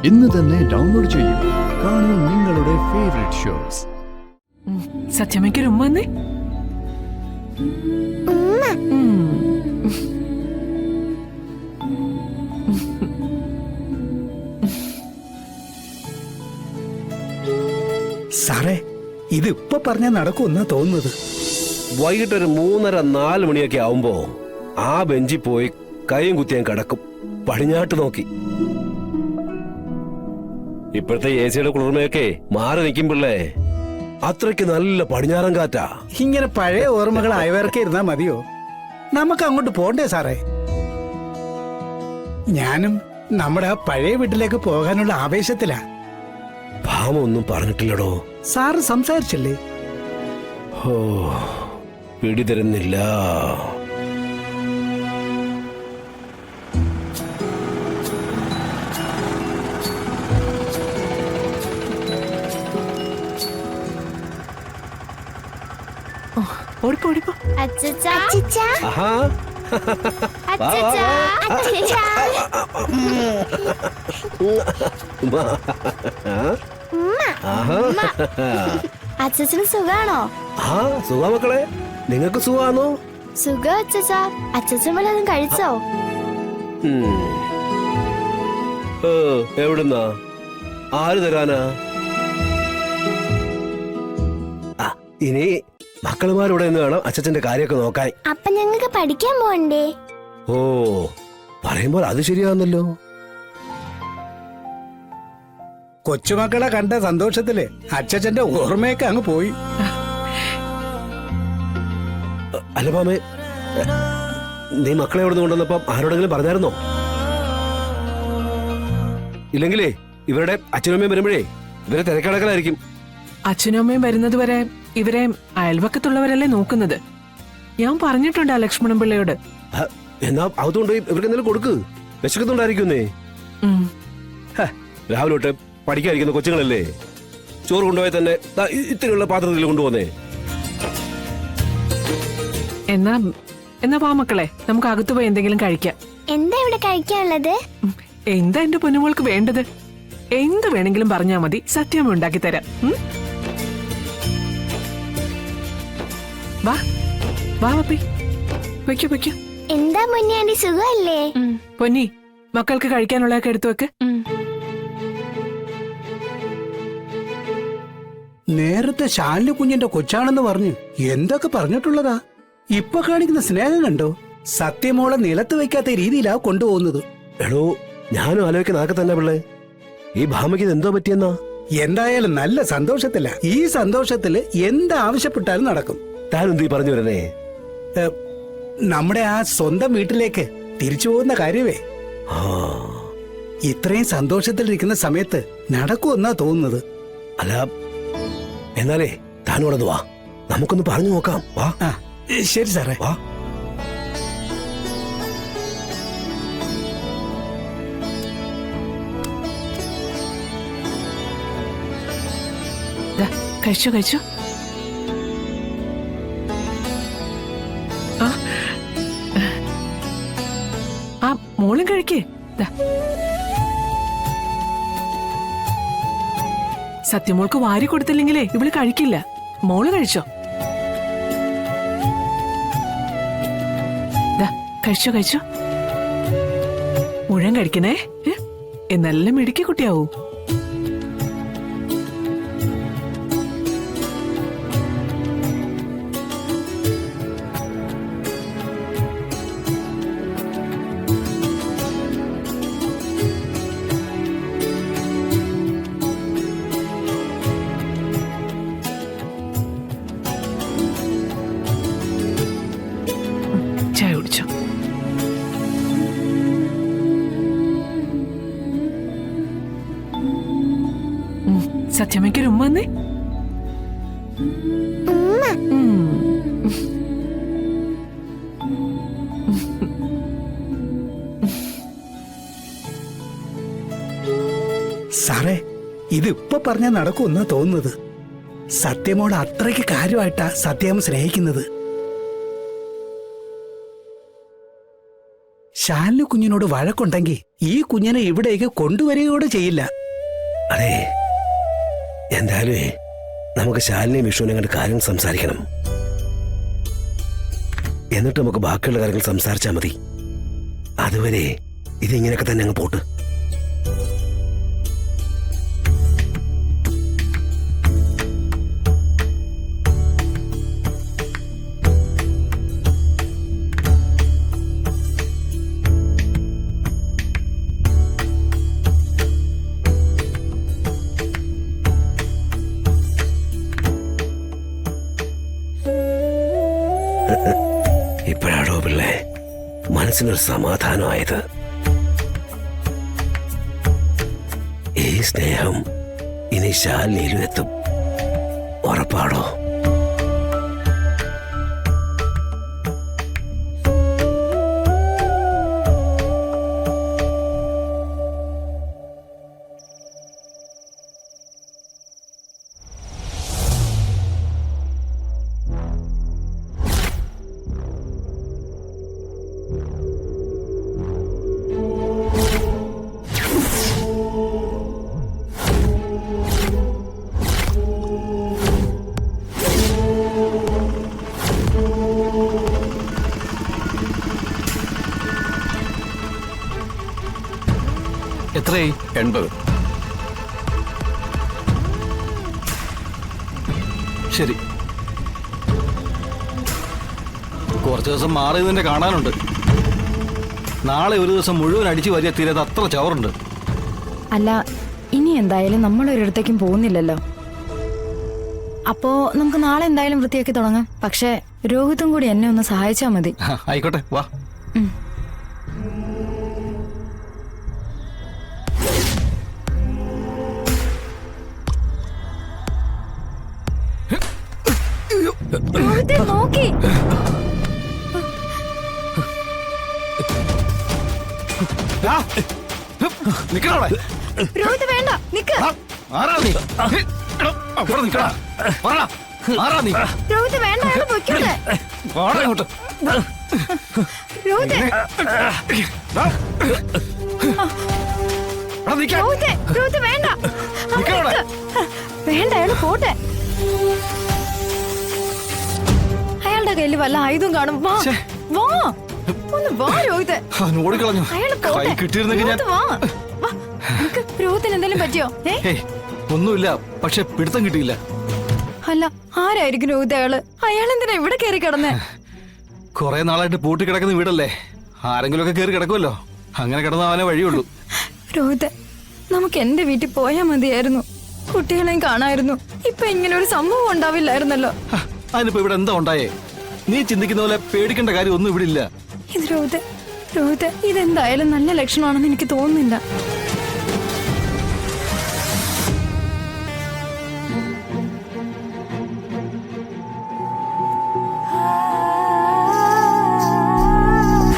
ഇന്ന് തന്നെ ഡൗൺലോഡ് ചെയ്യൂ. കാണൂ നിങ്ങളുടെ ഫേവറേറ്റ് ഷോസ്. സത്യമയ്ക്കൊരു ഉമ്മ എന്നേ. സാറേ, ഇത് ഇപ്പൊ പറഞ്ഞാൽ നടക്കുമെന്നാ തോന്നുന്നത്. വൈകിട്ട് ഒരു 3:30-4 മണിയൊക്കെ ആവുമ്പോ ആ ബെഞ്ചിൽ പോയി കൈയും കുത്തിയാൻ കിടക്കും. പടിഞ്ഞാട്ട് നോക്കി. ഇപ്പോഴത്തെ എ സിയുടെ കുളിർമയൊക്കെ മാറി നിൽക്കുമ്പോഴേ അത്രയ്ക്ക് നല്ല പടിഞ്ഞാറൻ കാറ്റാ. ഇങ്ങനെ പഴയ ഓർമ്മകൾ അയവിറക്കി ഇരുന്നാ മതിയോ? നമുക്ക് അങ്ങോട്ട് പോണ്ടേ സാറേ? ഞാനും നമ്മുടെ ആ പഴയ വീട്ടിലേക്ക് പോകാനുള്ള ആവേശത്തിലാ. ഭാമൊന്നും പറഞ്ഞിട്ടില്ലടോ. സാറ് സംസാരിച്ചില്ലേ? ഓ, പിടി തരുന്നില്ല. ഓടിപ്പോ ഓടിപ്പോ. ആഹാ, അച്ഛന് സുഖാണോ? ആ സുഖാ മക്കളെ. നിങ്ങക്ക് സുഖാണോ? സുഖം അച്ഛാ. അച്ഛൻ വല്ലതും കഴിച്ചോ? എവിടുന്നാ? ആര് തരാനാ? ഇനി മക്കളുമാരുടെ വേണം അച്ഛന്റെ കാര്യമൊക്കെ നോക്കാൻ. അപ്പൊ ഞങ്ങൾക്ക് പഠിക്കാൻ പോണ്ടേ? ഓ, പറയുമ്പോൾ അത് ശരിയാന്നല്ലോ. കൊച്ചുമക്കളെ കണ്ട സന്തോഷത്തില് അച്ഛന്റെ ഓർമ്മയൊക്കെ അങ്ങ് പോയി. അല്ല മാമേ, നീ മക്കളെ എവിടെ നിന്ന് കൊണ്ടുവന്നപ്പോ ആരോടെങ്കിലും പറഞ്ഞായിരുന്നോ? ഇല്ലെങ്കിലേ ഇവരുടെ അച്ഛനും അമ്മയും വരുമ്പോഴേ ഇവരെ തിരക്കടക്കലായിരിക്കും. അച്ഛനും അമ്മയും വരുന്നത് വരെ ഇവരെ അയൽവക്കത്തുള്ളവരല്ലേ നോക്കുന്നത്. ഞാൻ പറഞ്ഞിട്ടുണ്ട് ആ ലക്ഷ്മണൻ പിള്ളയോട്. എന്നാ അതുകൊണ്ട് ഇവർക്ക് എന്തെങ്കിലും കൊടുക്ക്. വിശക്കുന്നുണ്ടായിരിക്കുന്നേ. രാവിലെ തൊട്ട് പഠിക്കാതിരിക്കുന്ന കൊച്ചുങ്ങളല്ലേ. ചോറ് കൊണ്ടുപോയി തന്നെ ഇത്തിരിയുള്ള പാത്രത്തിൽ കൊണ്ടുപോന്നേ. എന്നാ വാ മക്കളെ, നമുക്ക് അകത്ത് പോയി എന്തെങ്കിലും കഴിക്കാം. എന്താ ഇവിടെ കഴിക്കാനുള്ളത്? എന്താ എന്റെ പൊന്നുമോൾക്ക് വേണ്ടത്? എന്ത് വേണമെങ്കിലും പറഞ്ഞാ മതി, സത്യം ഉണ്ടാക്കി തരാം. വാ വാ പപ്പി, വെക്കോ വെക്കോ. എന്താ മുന്നേ സുഖല്ലേ? പൊന്നി, മക്കൾക്ക് കഴിക്കാനുള്ളതൊക്കെ എടുത്തു വെക്ക്. നേരത്തെ ശാലിനി കുഞ്ഞിന്റെ കൊച്ചാണെന്ന് പറഞ്ഞു എന്തൊക്കെ പറഞ്ഞിട്ടുള്ളതാ. ഇപ്പൊ കാണിക്കുന്ന സ്നേഹം കണ്ടോ? സത്യമോളെ നിലത്ത് വെക്കാത്ത രീതിയിലാ കൊണ്ടുപോകുന്നത്. എടോ, ഞാനും ആലോചിക്കുന്ന ആക്കെ തന്നെ പിള്ളേ. ഈ ഭാമയ്ക്ക് ഇത് എന്തോ പറ്റിയെന്നാ? എന്തായാലും നല്ല സന്തോഷത്തില. ഈ സന്തോഷത്തില് എന്താവശ്യപ്പെട്ടാലും നടക്കും. താൻ എന്തീ പറഞ്ഞു വരണേ? നമ്മുടെ ആ സ്വന്തം വീട്ടിലേക്ക് തിരിച്ചു പോകുന്ന കാര്യമേ. ഇത്രയും സന്തോഷത്തിലിരിക്കുന്ന സമയത്ത് നടക്കുമെന്നാ തോന്നുന്നത്. അല്ല, എന്നാലേ താനോടൊന്ന് വാ, നമുക്കൊന്ന് പറഞ്ഞു നോക്കാം. വാ. ശരി സാറേ. വാ. കഴിച്ചോ കഴിച്ചോ. ആ മോളും കഴിക്കേ. സത്യമോൾക്ക് വാരി കൊടുത്തില്ലെങ്കിലേ ഇവള് കഴിക്കില്ല. മോള് കഴിച്ചോ. കഴിച്ചോ കഴിച്ചോ. മുഴുവൻ കഴിക്കണേ. എന്നെല്ലാം മിടുക്കി കുട്ടിയാവൂ. ചായ കുടിച്ചോ. സത്യമയ്ക്കൊരു ഉമ്മ എന്നേ. സാറേ, ഇതിപ്പോ പറഞ്ഞാൽ നടക്കുമെന്നാ തോന്നുന്നത്. സത്യമോട് അത്രയ്ക്ക് കാര്യമായിട്ടാ സത്യം സ്നേഹിക്കുന്നത്. ശാലിനി കുഞ്ഞിനോട് വഴക്കുണ്ടെങ്കിൽ ഈ കുഞ്ഞിനെ ഇവിടേക്ക് കൊണ്ടുവരികയോട് ചെയ്യില്ല. അതെ, എന്തായാലും നമുക്ക് ശാലിനിയും വിഷുവിനെ കണ്ട് കാര്യങ്ങൾ സംസാരിക്കണം. എന്നിട്ട് നമുക്ക് ബാക്കിയുള്ള കാര്യങ്ങൾ സംസാരിച്ചാൽ മതി. അതുവരെ ഇതിങ്ങനെയൊക്കെ തന്നെ അങ്ങ് പോട്ട്. ഇപ്പോഴാണോ പിള്ളേ മനസ്സിനൊരു സമാധാനമായത്? ഈ സ്നേഹം ഇനി ശാലിനിയിലും എത്തും, ഉറപ്പാണോ? എത്രയായി? 80. ശരി, കുറച്ച് ദിവസം മാറി ഇതിന്റെ കാണാനുണ്ട്. നാളെ ഒരു ദിവസം മുഴുവൻ അടിച്ചു വരിക തീരാതെ അത്ര ചവറുണ്ട്. അല്ല, ഇനി എന്തായാലും നമ്മൾ ഒരിടത്തേക്കും പോകുന്നില്ലല്ലോ. അപ്പോ നമുക്ക് നാളെ എന്തായാലും വൃത്തിയാക്കി തുടങ്ങാം. പക്ഷെ രോഹിതും കൂടി എന്നെ ഒന്ന് സഹായിച്ചാ മതി. ആയിക്കോട്ടെ, വാ. രോഹിത്തെ നോക്കി. നിക്കണോടെ. രോഹിത് വേണ്ട, നിക്ക്. ആരാ നീ? അവിടെ നിക്കടാ. പറടാ, ആരാ നീ? രോഹിത് വേണ്ട, അയാൾ പൊയ്ക്കോട്ടെ. വാടാ ഇങ്ങോട്ട്. രോഹിത്തെ, അവിടെ നിക്കാൻ. രോഹിത്തെ, രോഹിത് വേണ്ട. അവിടെ നിക്കണോടെ. നിക്ക്. വേണ്ട, അയാൾ പോട്ടെ. അയാളുടെ കയ്യിൽ വല്ല ആയുധം കാണും. വാ, ഛെ. വാ, ഒന്ന് വാ രോഹിത്തെ. അവൻ ഓടിക്കളഞ്ഞു. അയാൾ കൈ പോട്ടെ. കിട്ടിയിരുന്നെങ്കിൽ ഞാൻ. രോഹിത് വാ, വാ. നിക്ക്. രോഹിത്തിന് എന്തെങ്കിലും പറ്റിയോ? ഏയ്, ഒന്നുമില്ല. പക്ഷെ പിടുത്തം കിട്ടിയില്ല. അല്ല, ആരായിരിക്കും രോഹിത്? അയാൾ എന്തിനാ ഇവിടെ കയറി കിടന്നേ? കുറെ നാളായിട്ട് പൂട്ടി കിടക്കുന്ന വീടല്ലേ, ആരെങ്കിലും ഒക്കെ കയറി കിടക്കുമല്ലോ. അങ്ങനെ കിടന്ന അവനെ വഴിയുള്ളൂ. രോഹിത്, നമുക്ക് എന്റെ വീട്ടിൽ പോയാൽ മതിയായിരുന്നു. കുട്ടികളെയും കാണായിരുന്നു. ഇപ്പൊ ഇങ്ങനെ ഒരു സംഭവം ഉണ്ടാവില്ലായിരുന്നല്ലോ. അതിനിപ്പോ ഇവിടെ എന്താ ഉണ്ടായേ? നീ ചിന്തിക്കുന്ന പോലെ പേടിക്കേണ്ട കാര്യം ഒന്നും ഇവിടെ ഇല്ല. ഇത് രോഹിത്, ഇതെന്തായാലും നല്ല ലക്ഷണമാണെന്ന് എനിക്ക് തോന്നുന്നില്ല.